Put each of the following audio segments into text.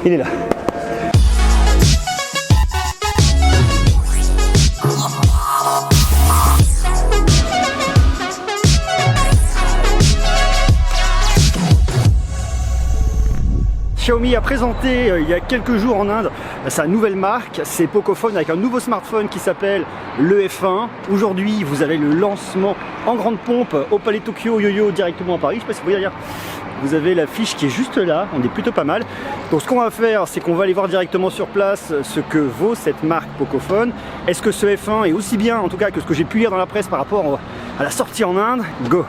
Il est là. Xiaomi a présenté il y a quelques jours en Inde sa nouvelle marque, c'est Pocophone, avec un nouveau smartphone qui s'appelle le F1. Aujourd'hui, vous avez le lancement en grande pompe au Palais Tokyo Yo-Yo directement à Paris. Je ne sais pas si vous voyez derrière. Vous avez l'affiche qui est juste là, on est plutôt pas mal. Donc ce qu'on va faire, c'est qu'on va aller voir directement sur place ce que vaut cette marque Pocophone. Est-ce que ce F1 est aussi bien en tout cas que ce que j'ai pu lire dans la presse par rapport à la sortie en Inde? Go!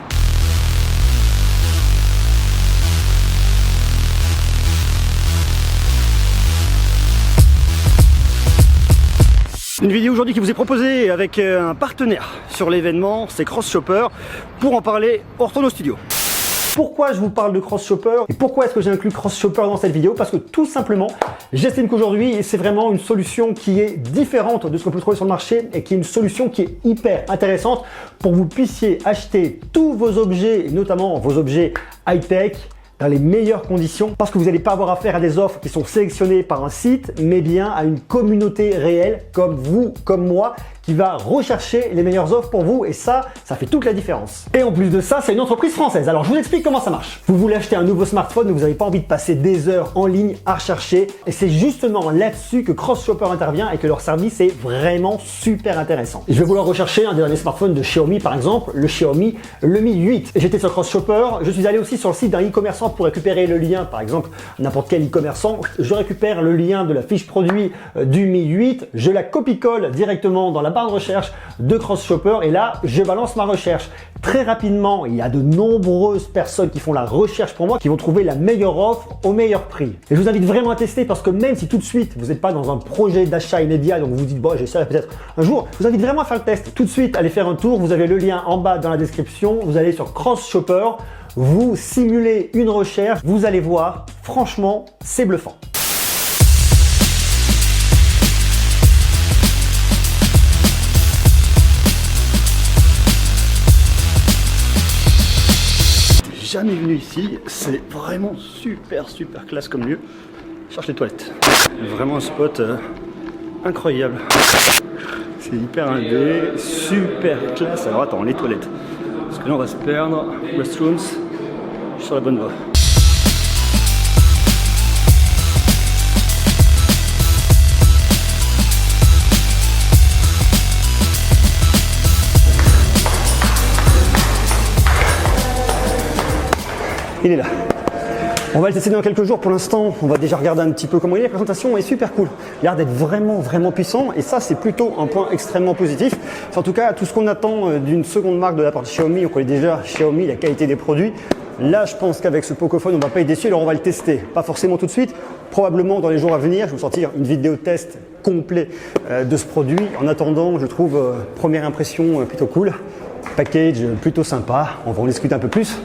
Une vidéo aujourd'hui qui vous est proposée avec un partenaire sur l'événement, c'est Crosshopper. Pour en parler, on retourne au studio. Pourquoi je vous parle de Crosshopper et pourquoi est-ce que j'ai inclus Crosshopper dans cette vidéo? Parce que tout simplement, j'estime qu'aujourd'hui, c'est vraiment une solution qui est différente de ce qu'on peut trouver sur le marché et qui est une solution qui est hyper intéressante pour que vous puissiez acheter tous vos objets, notamment vos objets high-tech, dans les meilleures conditions, parce que vous n'allez pas avoir affaire à des offres qui sont sélectionnées par un site, mais bien à une communauté réelle, comme vous, comme moi, qui va rechercher les meilleures offres pour vous, et ça fait toute la différence. Et en plus de ça, c'est une entreprise française. Alors je vous explique comment ça marche. Vous voulez acheter un nouveau smartphone, mais vous n'avez pas envie de passer des heures en ligne à rechercher, et c'est justement là-dessus que Crosshopper intervient et que leur service est vraiment super intéressant. Je vais vouloir rechercher un des derniers smartphones de Xiaomi, par exemple, le Xiaomi Mi 8. J'étais sur Crosshopper, je suis allé aussi sur le site d'un e-commerçant pour récupérer le lien, par exemple, n'importe quel e-commerçant, je récupère le lien de la fiche produit du Mi 8, je la copie-colle directement dans la barre de recherche de Crosshopper et là, je balance ma recherche. Très rapidement, il y a de nombreuses personnes qui font la recherche pour moi, qui vont trouver la meilleure offre au meilleur prix. Et je vous invite vraiment à tester parce que même si tout de suite, vous n'êtes pas dans un projet d'achat immédiat, donc vous vous dites, bon, j'essaierai peut-être un jour, je vous invite vraiment à faire le test. Tout de suite, allez faire un tour, vous avez le lien en bas dans la description, vous allez sur Crosshopper, vous simulez une recherche, vous allez voir, franchement, c'est bluffant. Jamais venu ici, c'est vraiment super classe comme lieu. Je cherche les toilettes. Vraiment un spot incroyable. C'est hyper indé, super classe. Alors attends, les toilettes. Parce que là on va se perdre. Restrooms, je suis sur la bonne voie. Il est là. On va le tester dans quelques jours. Pour l'instant, on va déjà regarder un petit peu comment il est. La présentation est super cool. Il a l'air d'être vraiment puissant et ça, c'est plutôt un point extrêmement positif. C'est en tout cas tout ce qu'on attend d'une seconde marque de la part de Xiaomi. On connaît déjà Xiaomi, la qualité des produits. Là, je pense qu'avec ce Pocophone, on ne va pas être déçu. Alors, on va le tester. Pas forcément tout de suite. Probablement dans les jours à venir. Je vais vous sortir une vidéo test complet de ce produit. En attendant, je trouve première impression plutôt cool. Package plutôt sympa. On va en discuter un peu plus.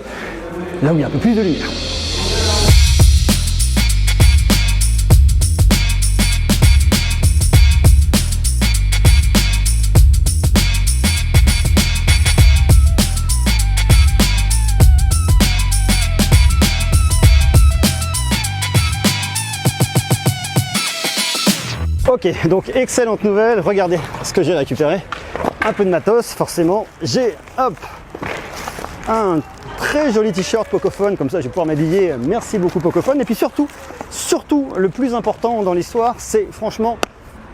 Là où il y a un peu plus de lumière. Ok, donc excellente nouvelle, regardez ce que j'ai récupéré. Un peu de matos, forcément. J'ai, hop, un très joli t-shirt Pocophone, comme ça je vais pouvoir m'habiller. Merci beaucoup Pocophone. Et puis surtout, le plus important dans l'histoire, c'est franchement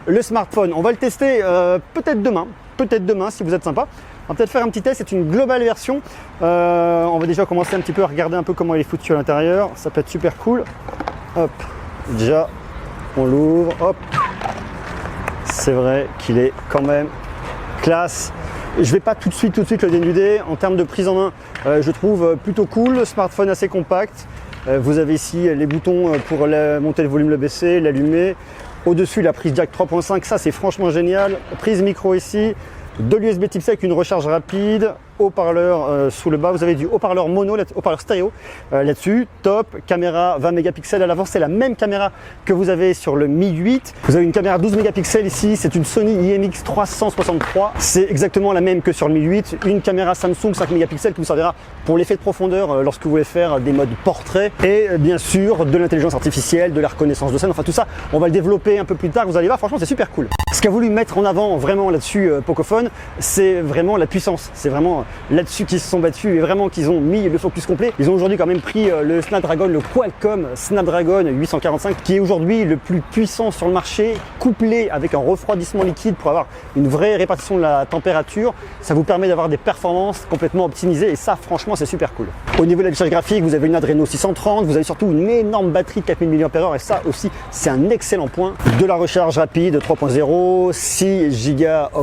le smartphone. On va le tester peut-être demain si vous êtes sympa. On va peut-être faire un petit test, c'est une globale version. On va déjà commencer un petit peu à regarder un peu comment il est foutu à l'intérieur. Ça peut être super cool. Hop, déjà, on l'ouvre, hop. C'est vrai qu'il est quand même classe. Je ne vais pas tout de suite le dénuder. En termes de prise en main, je trouve plutôt cool. Smartphone assez compact. Vous avez ici les boutons pour monter le volume, le baisser, l'allumer. Au-dessus, la prise jack 3.5. Ça, c'est franchement génial. Prise micro ici. De l'USB type C avec une recharge rapide. haut-parleurs sous le bas, vous avez du haut-parleur mono, haut-parleur stéréo là-dessus, top, caméra 20 mégapixels à l'avant, c'est la même caméra que vous avez sur le Mi 8. Vous avez une caméra 12 mégapixels ici, c'est une Sony IMX 363, c'est exactement la même que sur le Mi 8, une caméra Samsung 5 mégapixels qui vous servira pour l'effet de profondeur lorsque vous voulez faire des modes portrait, et bien sûr de l'intelligence artificielle, de la reconnaissance de scène, enfin tout ça, on va le développer un peu plus tard, vous allez voir, franchement c'est super cool. Ce qu'a voulu mettre en avant vraiment là-dessus Pocophone, c'est vraiment la puissance, c'est vraiment là-dessus qu'ils se sont battus et vraiment qu'ils ont mis le focus complet. Ils ont aujourd'hui quand même pris le Snapdragon, le Qualcomm Snapdragon 845 qui est aujourd'hui le plus puissant sur le marché, couplé avec un refroidissement liquide pour avoir une vraie répartition de la température. Ça vous permet d'avoir des performances complètement optimisées et ça franchement c'est super cool. Au niveau de l'affichage graphique, vous avez une Adreno 630, vous avez surtout une énorme batterie de 4000 mAh et ça aussi c'est un excellent point. De la recharge rapide 3.0, 6 Go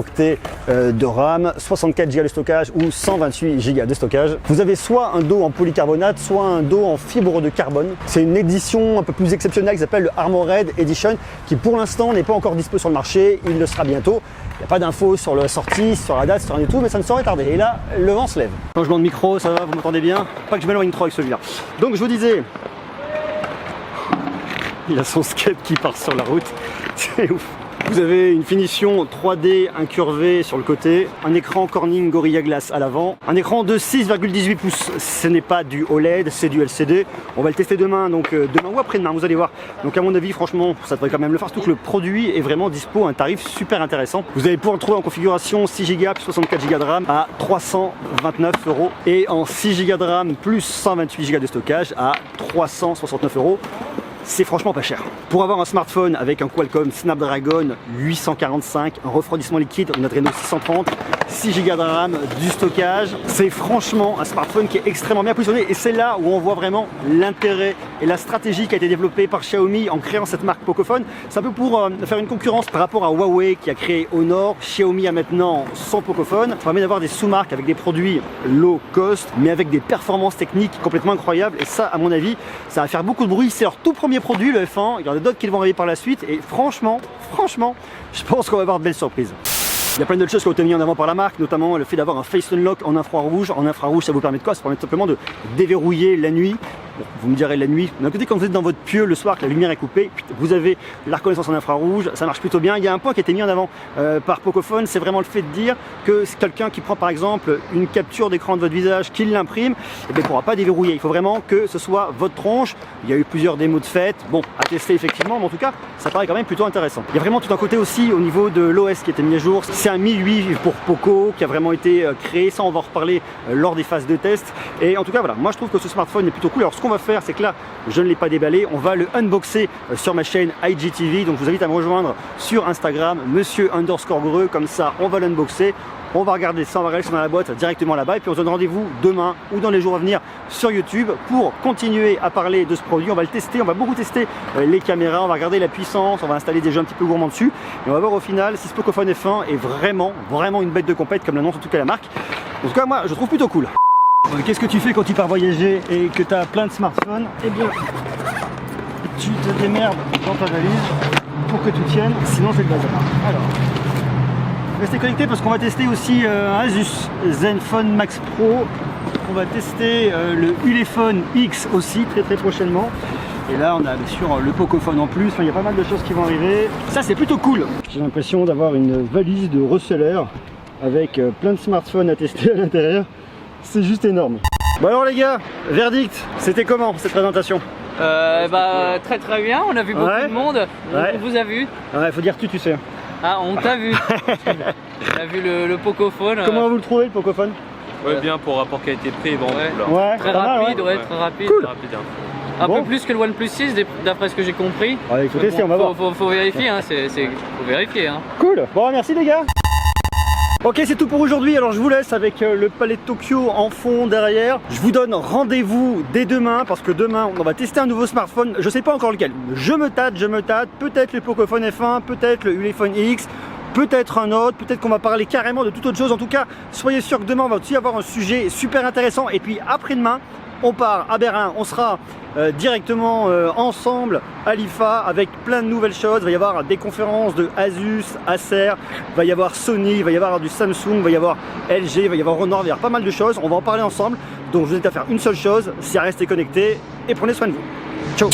de RAM, 64 Go de stockage ou 128 Go de stockage. Vous avez soit un dos en polycarbonate, soit un dos en fibre de carbone. C'est une édition un peu plus exceptionnelle qui s'appelle le Armored Edition qui pour l'instant n'est pas encore dispo sur le marché, il le sera bientôt. Il n'y a pas d'infos sur la sortie, sur la date, sur rien du tout, mais ça ne saurait tarder. Et là, le vent se lève. Changement de micro, ça va, vous m'entendez bien? Pas que je m'éloigne trop avec celui-là. Donc je vous disais, il a son skate qui part sur la route, c'est ouf. Vous avez une finition 3D incurvée sur le côté, un écran Corning Gorilla Glass à l'avant, un écran de 6,18 pouces, ce n'est pas du OLED, c'est du LCD. On va le tester demain, donc demain ou après-demain, vous allez voir. Donc à mon avis, franchement, ça devrait quand même le faire, surtout que le produit est vraiment dispo à un tarif super intéressant. Vous allez pouvoir le trouver en configuration 6 Go plus 64 Go de RAM à 329 € et en 6 Go de RAM plus 128 Go de stockage à 369 €. C'est franchement pas cher. Pour avoir un smartphone avec un Qualcomm Snapdragon 845, un refroidissement liquide, une Adreno 630, 6 Go de RAM, du stockage, c'est franchement un smartphone qui est extrêmement bien positionné et c'est là où on voit vraiment l'intérêt et la stratégie qui a été développée par Xiaomi en créant cette marque Pocophone. C'est un peu pour faire une concurrence par rapport à Huawei qui a créé Honor. Xiaomi a maintenant son Pocophone. Ça permet d'avoir des sous-marques avec des produits low cost mais avec des performances techniques complètement incroyables et ça à mon avis ça va faire beaucoup de bruit. C'est leur tout premier produit le F1, il y en a d'autres qui vont arriver par la suite et franchement, je pense qu'on va avoir de belles surprises. Il y a plein d'autres choses qui ont été mises en avant par la marque, notamment le fait d'avoir un Face Unlock en infrarouge. En infrarouge, ça vous permet de quoi? Ça permet tout simplement de déverrouiller la nuit. Bon, vous me direz la nuit. D'un côté, quand vous êtes dans votre pieu le soir, que la lumière est coupée, vous avez la reconnaissance en infrarouge, ça marche plutôt bien. Il y a un point qui a été mis en avant par Pocophone, c'est vraiment le fait de dire que c'est quelqu'un qui prend par exemple une capture d'écran de votre visage, qui l'imprime, et bien, il ne pourra pas déverrouiller. Il faut vraiment que ce soit votre tronche. Il y a eu plusieurs démos de fête, bon, à tester effectivement, mais en tout cas, ça paraît quand même plutôt intéressant. Il y a vraiment tout un côté aussi au niveau de l'OS qui a été mis à jour. C'est un Mi 8 pour Poco qui a vraiment été créé, ça on va en reparler lors des phases de test. Et en tout cas, voilà, moi je trouve que ce smartphone est plutôt cool. Alors ce qu'on va faire, c'est que là, je ne l'ai pas déballé, on va le unboxer sur ma chaîne IGTV. Donc je vous invite à me rejoindre sur Instagram, monsieur_greux, comme ça on va l'unboxer. On va regarder ça, on va regarder ça dans la boîte directement là-bas et puis on se donne rendez-vous demain ou dans les jours à venir sur YouTube pour continuer à parler de ce produit. On va le tester, on va beaucoup tester les caméras, on va regarder la puissance, on va installer des jeux un petit peu gourmands dessus et on va voir au final si ce Pocophone F1 est vraiment une bête de compète comme l'annonce en tout cas la marque. En tout cas moi je trouve plutôt cool. Qu'est-ce que tu fais quand tu pars voyager et que tu as plein de smartphones? Eh bien, tu te démerdes dans ta valise pour que tu tiennes, sinon c'est le bazar. Alors, restez connectés parce qu'on va tester aussi un Asus Zenfone Max Pro. On va tester le Ulefone X aussi très prochainement. Et là on a bien sûr le Pocophone en plus, enfin, il y a pas mal de choses qui vont arriver. Ça c'est plutôt cool. J'ai l'impression d'avoir une valise de reseller avec plein de smartphones à tester à l'intérieur. C'est juste énorme. Bon alors les gars, verdict, c'était comment cette présentation? Très bien, on a vu beaucoup de monde, on vous a vu. Ouais, faut dire tu sais. Ah, on t'a vu. On a vu le Pocophone. Comment vous le trouvez le Pocophone? Ouais, bien pour rapport qualité-prix, bon. Ouais, très rapide, très rapide. Cool. Un peu plus que le OnePlus 6 d'après ce que j'ai compris. Ouais, il faut tester, on va voir. Faut vérifier, hein, faut vérifier. Hein. Cool, bon merci les gars. Ok, c'est tout pour aujourd'hui, alors je vous laisse avec le palais de Tokyo en fond derrière. Je vous donne rendez-vous dès demain parce que demain on va tester un nouveau smartphone, je sais pas encore lequel. Je me tâte, peut-être le Pocophone F1, peut-être le Ulefone X, peut-être un autre, peut-être qu'on va parler carrément de toute autre chose. En tout cas, soyez sûr que demain on va aussi avoir un sujet super intéressant et puis après-demain, on part à Berlin, on sera directement ensemble à l'IFA avec plein de nouvelles choses. Il va y avoir des conférences de Asus, Acer, il va y avoir Sony, il va y avoir du Samsung, il va y avoir LG, il va y avoir Honor, il va y avoir pas mal de choses. On va en parler ensemble. Donc je vous invite à faire une seule chose, c'est à rester connecté et prenez soin de vous. Ciao.